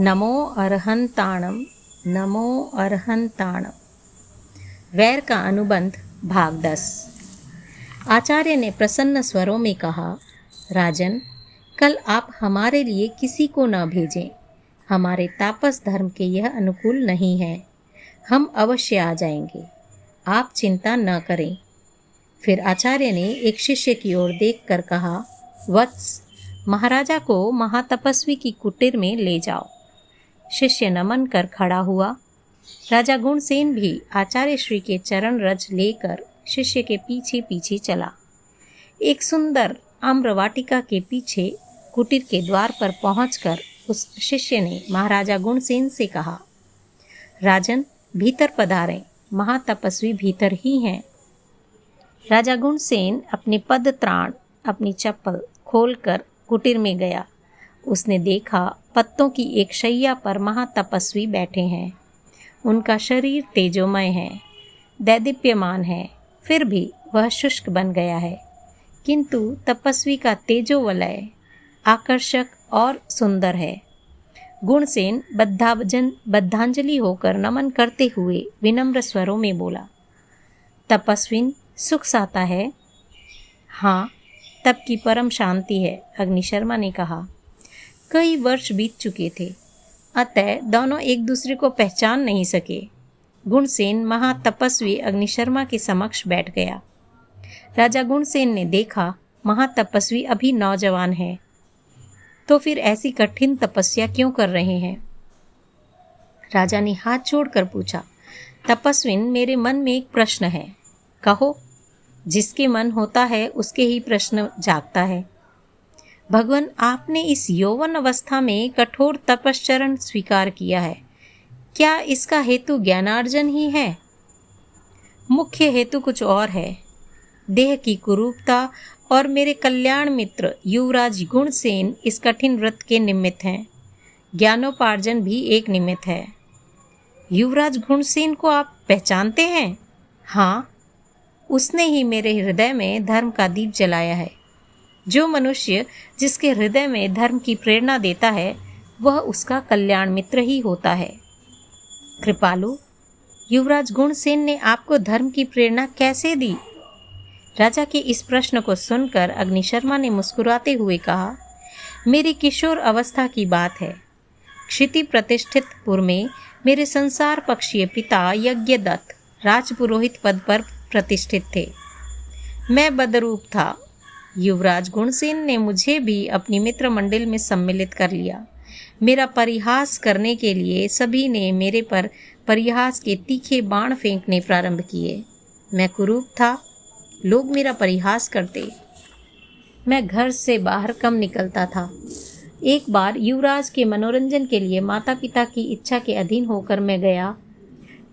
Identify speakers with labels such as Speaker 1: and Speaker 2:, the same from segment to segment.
Speaker 1: नमो अर्हन्ताणम, नमो अर्हन्ताणम। वैर का अनुबंध भाग 10। आचार्य ने प्रसन्न स्वरों में कहा, राजन, कल आप हमारे लिए किसी को न भेजें। हमारे तापस धर्म के यह अनुकूल नहीं है। हम अवश्य आ जाएंगे, आप चिंता न करें। फिर आचार्य ने एक शिष्य की ओर देखकर कहा, वत्स, महाराजा को महातपस्वी की कुटीर में ले जाओ। शिष्य नमन कर खड़ा हुआ। राजा गुणसेन भी आचार्य श्री के चरण रज लेकर शिष्य के पीछे पीछे चला। एक सुंदर आम्रवाटिका के पीछे कुटीर के द्वार पर पहुंचकर उस शिष्य ने महाराजा गुणसेन से कहा, राजन, भीतर पधारें, महातपस्वी भीतर ही हैं। राजा गुणसेन अपने पद त्राण, अपनी चप्पल खोलकर कुटीर में गया। उसने देखा पत्तों की एक शैया पर महातपस्वी बैठे हैं। उनका शरीर तेजोमय है, दैदीप्यमान है, फिर भी वह शुष्क बन गया है, किंतु तपस्वी का तेजोवलय आकर्षक और सुंदर है। गुणसेन बद्धांजलि होकर नमन करते हुए विनम्र स्वरों में बोला, तपस्विन, सुख साता है? हाँ, तप की परम शांति है, अग्निशर्मा ने कहा। कई वर्ष बीत चुके थे, अतः दोनों एक दूसरे को पहचान नहीं सके। गुणसेन महातपस्वी अग्निशर्मा के समक्ष बैठ गया। राजा गुणसेन ने देखा महातपस्वी अभी नौजवान है, तो फिर ऐसी कठिन तपस्या क्यों कर रहे हैं? राजा ने हाथ जोड़कर पूछा, तपस्विन, मेरे मन में एक प्रश्न है, कहो। जिसके मन होता है उसके ही प्रश्न जागता है। भगवान, आपने इस यौवन अवस्था में कठोर तपश्चरण स्वीकार किया है, क्या इसका हेतु ज्ञानार्जन ही है? मुख्य हेतु कुछ और है। देह की कुरूपता और मेरे कल्याण मित्र युवराज गुणसेन इस कठिन व्रत के निमित्त हैं। ज्ञानोपार्जन भी एक निमित्त है। युवराज गुणसेन को आप पहचानते हैं? हाँ, उसने ही मेरे हृदय में धर्म का दीप जलाया है। जो मनुष्य जिसके हृदय में धर्म की प्रेरणा देता है, वह उसका कल्याण मित्र ही होता है। कृपालु, युवराज गुणसेन ने आपको धर्म की प्रेरणा कैसे दी? राजा के इस प्रश्न को सुनकर अग्निशर्मा ने मुस्कुराते हुए कहा, मेरी किशोर अवस्था की बात है। क्षिति प्रतिष्ठित पुर में मेरे संसार पक्षीय पिता यज्ञदत्त राजपुरोहित पद पर प्रतिष्ठित थे। मैं बदरूप था। युवराज गुणसेन ने मुझे भी अपनी मित्र मंडल में सम्मिलित कर लिया। मेरा परिहास करने के लिए सभी ने मेरे पर परिहास के तीखे बाण फेंकने प्रारंभ किए। मैं कुरूप था, लोग मेरा परिहास करते। मैं घर से बाहर कम निकलता था। एक बार युवराज के मनोरंजन के लिए माता पिता की इच्छा के अधीन होकर मैं गया।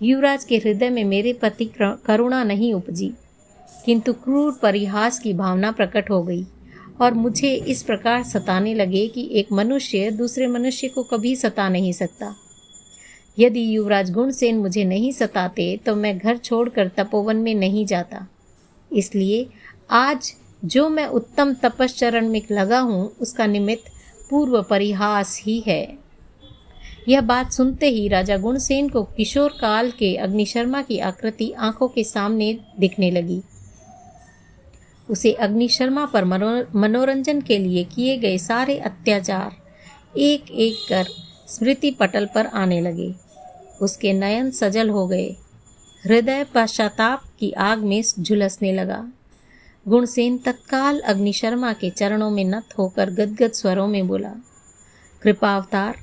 Speaker 1: युवराज के हृदय में मेरे प्रति करुणा नहीं उपजी, किंतु क्रूर परिहास की भावना प्रकट हो गई और मुझे इस प्रकार सताने लगे कि एक मनुष्य दूसरे मनुष्य को कभी सता नहीं सकता। यदि युवराज गुणसेन मुझे नहीं सताते तो मैं घर छोड़कर तपोवन में नहीं जाता। इसलिए आज जो मैं उत्तम तपश्चरण में लगा हूँ, उसका निमित्त पूर्व परिहास ही है। यह बात सुनते ही राजा गुणसेन को किशोर काल के अग्निशर्मा की आकृति आंखों के सामने दिखने लगी। उसे अग्निशर्मा पर मनोरंजन के लिए किए गए सारे अत्याचार एक एक कर स्मृति पटल पर आने लगे। उसके नयन सजल हो गए, हृदय पश्चाताप की आग में झुलसने लगा। गुणसेन तत्काल अग्निशर्मा के चरणों में नत होकर गदगद स्वरों में बोला, कृपावतार,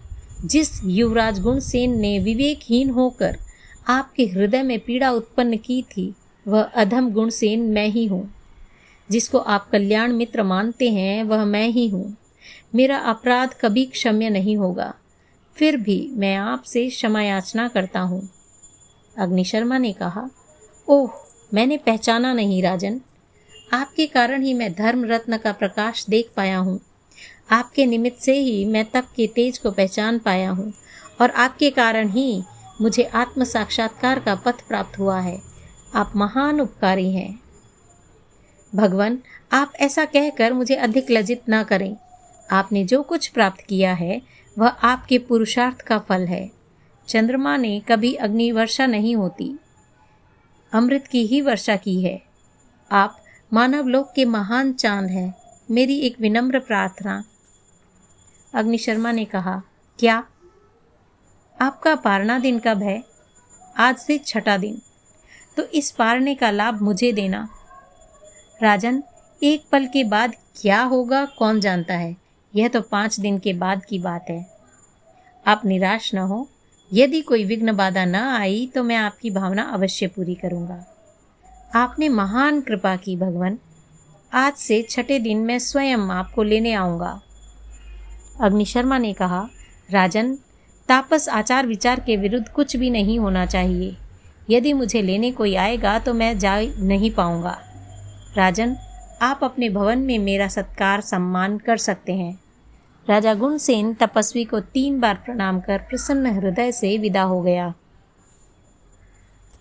Speaker 1: जिस युवराज गुणसेन ने विवेकहीन होकर आपके हृदय में पीड़ा उत्पन्न की थी, वह अधम गुणसेन मैं ही हूँ। जिसको आप कल्याण मित्र मानते हैं, वह मैं ही हूँ। मेरा अपराध कभी क्षम्य नहीं होगा, फिर भी मैं आपसे क्षमा याचना करता हूँ। अग्निशर्मा ने कहा, ओह, मैंने पहचाना नहीं राजन। आपके कारण ही मैं धर्म रत्न का प्रकाश देख पाया हूँ। आपके निमित्त से ही मैं तप के तेज को पहचान पाया हूँ और आपके कारण ही मुझे आत्म साक्षात्कार का पथ प्राप्त हुआ है। आप महान उपकारी हैं। भगवान, आप ऐसा कहकर मुझे अधिक लज्जित ना करें। आपने जो कुछ प्राप्त किया है वह आपके पुरुषार्थ का फल है। चंद्रमा ने कभी अग्नि वर्षा नहीं होती, अमृत की ही वर्षा की है। आप मानव लोक के महान चांद हैं। मेरी एक विनम्र प्रार्थना। अग्निशर्मा ने कहा, क्या? आपका पारना दिन कब है? आज से 6ठा दिन। तो इस पारने का लाभ मुझे देना। राजन, एक पल के बाद क्या होगा कौन जानता है। यह तो 5 दिन के बाद की बात है। आप निराश न हो। यदि कोई विघ्न बाधा न आई तो मैं आपकी भावना अवश्य पूरी करूंगा। आपने महान कृपा की भगवान। आज से 6ठे दिन मैं स्वयं आपको लेने आऊंगा। अग्निशर्मा ने कहा, राजन, तापस आचार विचार के विरुद्ध कुछ भी नहीं होना चाहिए। यदि मुझे लेने कोई आएगा तो मैं जा नहीं पाऊंगा। राजन, आप अपने भवन में मेरा सत्कार सम्मान कर सकते हैं। राजा गुणसेन तपस्वी को 3 बार प्रणाम कर प्रसन्न हृदय से विदा हो गया।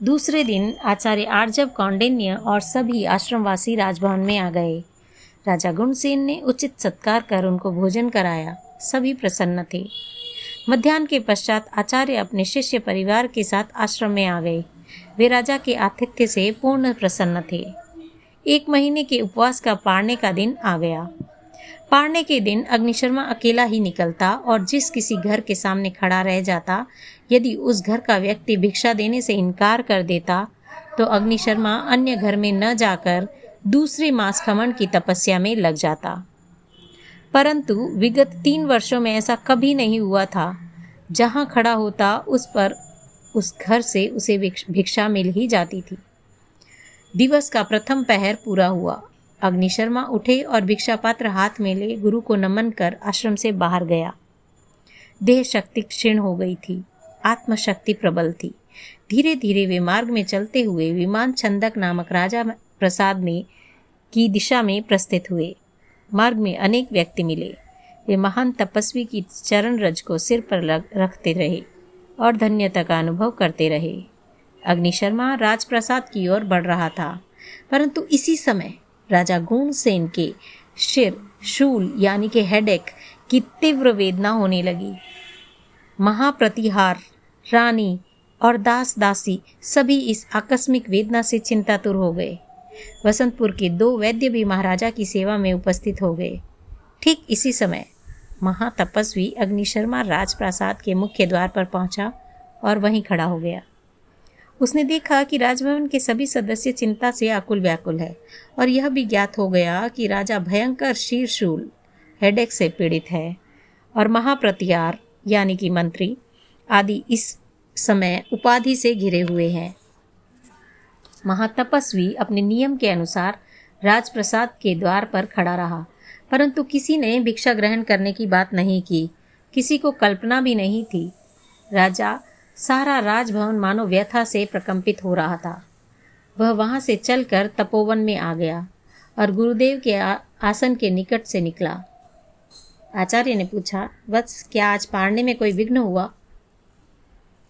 Speaker 1: दूसरे दिन आचार्य आर्जव, कौंडिन्य और सभी आश्रमवासी राजभवन में आ गए। राजा गुणसेन ने उचित सत्कार कर उनको भोजन कराया। सभी प्रसन्न थे। मध्याह्न के पश्चात आचार्य अपने शिष्य परिवार के साथ आश्रम में आ गए। वे राजा के आतिथ्य से पूर्ण प्रसन्न थे। 1 महीने के उपवास का पारने का दिन आ गया। पारने के दिन अग्निशर्मा अकेला ही निकलता और जिस किसी घर के सामने खड़ा रह जाता, यदि उस घर का व्यक्ति भिक्षा देने से इनकार कर देता तो अग्निशर्मा अन्य घर में न जाकर दूसरे मास खमन की तपस्या में लग जाता। परंतु विगत 3 वर्षों में ऐसा कभी नहीं हुआ था। जहाँ खड़ा होता उस पर उस घर से उसे भिक्षा मिल ही जाती थी। दिवस का प्रथम पहर पूरा हुआ। अग्निशर्मा उठे और भिक्षा पात्र हाथ में ले गुरु को नमन कर आश्रम से बाहर गया। देह शक्ति क्षीण हो गई थी, आत्मशक्ति प्रबल थी। धीरे धीरे वे मार्ग में चलते हुए विमान छंदक नामक राजा प्रसाद में की दिशा में प्रस्थित हुए। मार्ग में अनेक व्यक्ति मिले। वे महान तपस्वी की चरण रज को सिर पर रखते रहे और धन्यता का अनुभव करते रहे। अग्निशर्मा राजप्रसाद की ओर बढ़ रहा था, परंतु इसी समय राजा गुणसेन के शिर शूल यानी कि हेडेक की तीव्र वेदना होने लगी। महाप्रतिहार, रानी और दास दासी सभी इस आकस्मिक वेदना से चिंतातुर हो गए। वसंतपुर के 2 वैद्य भी महाराजा की सेवा में उपस्थित हो गए। ठीक इसी समय महातपस्वी अग्निशर्मा राजप्रासाद के मुख्य द्वार पर पहुंचा और वहीं खड़ा हो गया। उसने देखा कि राजभवन के सभी सदस्य चिंता से आकुल व्याकुल है और यह भी ज्ञात हो गया कि राजा भयंकर शीरशूल हेडेक से पीड़ित है और महाप्रतिहार यानी कि मंत्री आदि इस समय उपाधि से घिरे हुए हैं। महातपस्वी अपने नियम के अनुसार राजप्रसाद के द्वार पर खड़ा रहा, परंतु किसी ने भिक्षा ग्रहण करने की बात नहीं की। किसी को कल्पना भी नहीं थी। राजा सारा राजभवन मानो व्यथा से प्रकंपित हो रहा था। वह वहां से चलकर तपोवन में आ गया और गुरुदेव के आसन के निकट से निकला। आचार्य ने पूछा, वत्स, क्या आज पारने में कोई विघ्न हुआ?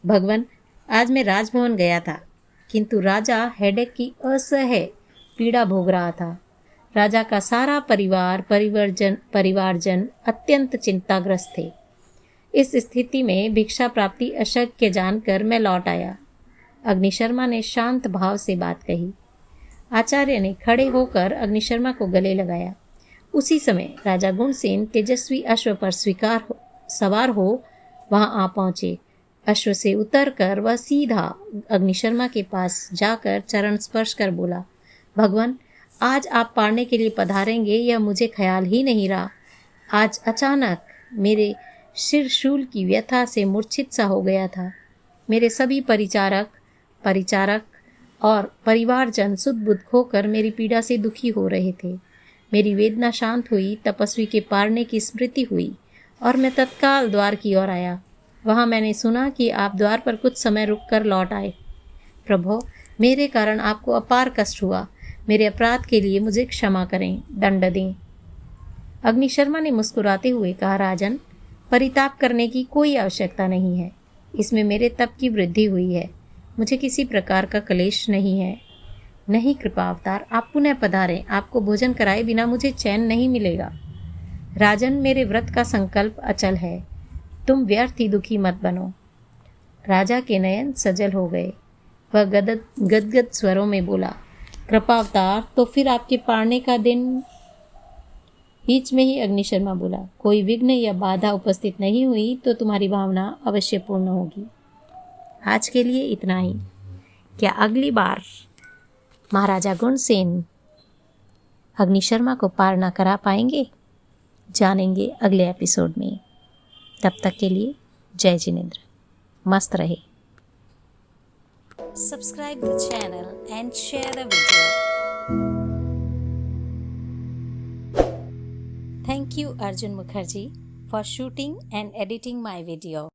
Speaker 1: भगवान, आज मैं राजभवन गया था, किंतु राजा हेडेक की असह्य पीड़ा भोग रहा था। राजा का सारा परिवारजन अत्यंत चिंताग्रस्त थे। इस स्थिति में भिक्षा प्राप्ति अशक्य जानकर मैं लौट आया। अग्निशर्मा ने शांत भाव से बात कही। आचार्य ने खड़े होकर अग्निशर्मा को गले लगाया। उसी समय राजा गुणसेन तेजस्वी अश्व पर सवार हो वहां आ पहुंचे। अश्व से उतरकर वह सीधा अग्निशर्मा के पास जाकर चरण स्पर्श कर बोला, भगवान, आज आप पारने के लिए पधारेंगे यह मुझे ख्याल ही नहीं रहा। आज अचानक मेरे शिरशूल की व्यथा से मूर्छित सा हो गया था। मेरे सभी परिचारक और परिवारजन सुध-बुध खोकर मेरी पीड़ा से दुखी हो रहे थे। मेरी वेदना शांत हुई, तपस्वी के पारने की स्मृति हुई और मैं तत्काल द्वार की ओर आया। वहाँ मैंने सुना कि आप द्वार पर कुछ समय रुककर लौट आए। प्रभो, मेरे कारण आपको अपार कष्ट हुआ। मेरे अपराध के लिए मुझे क्षमा करें, दंड दें। अग्निशर्मा ने मुस्कुराते हुए कहा, राजन, परिताप करने की कोई आवश्यकता नहीं है। इसमें मेरे तप की वृद्धि हुई है। मुझे किसी प्रकार का क्लेश नहीं है। नहीं कृपा अवतार, आप पुनः पधारें। आपको भोजन कराए बिना मुझे चैन नहीं मिलेगा। राजन, मेरे व्रत का संकल्प अचल है। तुम व्यर्थ ही दुखी मत बनो। राजा के नयन सजल हो गए। वह गदगद स्वरों में बोला, कृपावतार, तो फिर आपके पारने का दिन। बीच में ही अग्निशर्मा बोला, कोई विघ्न या बाधा उपस्थित नहीं हुई तो तुम्हारी भावना अवश्य पूर्ण होगी। आज के लिए इतना ही। क्या अगली बार महाराजा गुणसेन अग्निशर्मा को पार ना करा पाएंगे? जानेंगे अगले एपिसोड में। तब तक के लिए जय जिनेंद्र। मस्त रहे। Subscribe the channel and share the video. Thank you, Arjun Mukherjee, for shooting and editing my video.